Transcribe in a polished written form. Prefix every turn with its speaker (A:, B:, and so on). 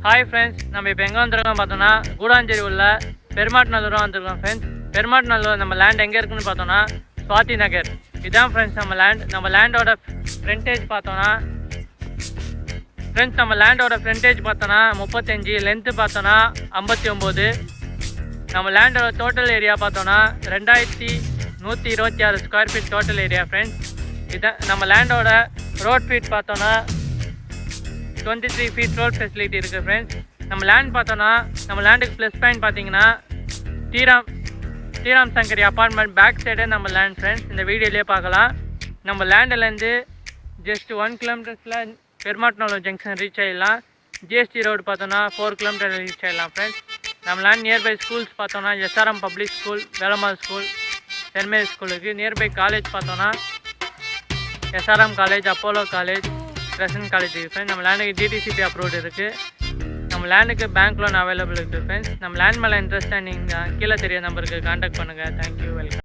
A: Hi friends, நம்ம இப்போ எங்கே வந்திருக்கோம் பார்த்தோன்னா கூடாஞ்சேரி உள்ள பெருமாட்நல்லூரம் வந்திருக்கோம் ஃப்ரெண்ட்ஸ். பெருமாட்நல்லூர் நம்ம லேண்ட் எங்கே இருக்குன்னு பார்த்தோன்னா சுவாதி நகர். இதுதான் ஃப்ரெண்ட்ஸ் நம்ம லேண்ட். நம்ம லேண்டோட ஃப்ரண்டேஜ் பார்த்தோன்னா ஃப்ரெண்ட்ஸ், நம்ம லேண்டோட ஃப்ரண்டேஜ் பார்த்தோன்னா 35, லென்த்து பார்த்தோன்னா 59. நம்ம லேண்டோட டோட்டல் ஏரியா பார்த்தோன்னா 2126 square feet total area friends. இதுதான் நம்ம லேண்டோட ரோட் ஃபீட் பார்த்தோன்னா 23 ஃபீட் ரோட் ஃபெசிலிட்டி இருக்குது ஃப்ரெண்ட்ஸ். நம்ம லேண்ட் பார்த்தோன்னா நம்ம லேண்டுக்கு ப்ளஸ் பாயிண்ட் பார்த்தீங்கன்னா ஸ்ரீராம் சங்கரி அப்பார்ட்மெண்ட் பேக் சைடே நம்ம லேண்ட் ஃப்ரெண்ட்ஸ். இந்த வீடியோலேயே பார்க்கலாம். நம்ம லேண்டிலேருந்து ஜஸ்ட் 1 கிலோமீட்டர்ஸில் பெருமாட்நல்லூர் ஜங்ஷன் ரீச் ஆகிடலாம். ஜிஎஸ்டி ரோடு பார்த்தோன்னா 4 கிலோமீட்டர் ரீச் ஆகிடலாம் ஃப்ரெண்ட்ஸ். நம்ம லேண்ட் நியர்பை ஸ்கூல்ஸ் பார்த்தோன்னா SRM public school, Velammal school, Saint Mary ஸ்கூலுக்கு நியர்பை காலேஜ் பார்த்தோன்னா SRM college, Apollo college, Crescent college இருக்குது ஃப்ரெண்ட்ஸ். நம்ம லேண்டுக்கு டிடிசிபி அப்ரூவ்டு இருக்குது. நம்ம லேண்டுக்கு பேங்க் லோன் அவைலபிள் இருக்குது ஃப்ரெண்ட்ஸ். நம்ம லேண்ட் மேலே இன்ட்ரெஸ்ட்டாக நீங்கள் கீழே தெரிய நம்பருக்கு கான்டாக்ட் பண்ணுங்கள். Thank you, welcome.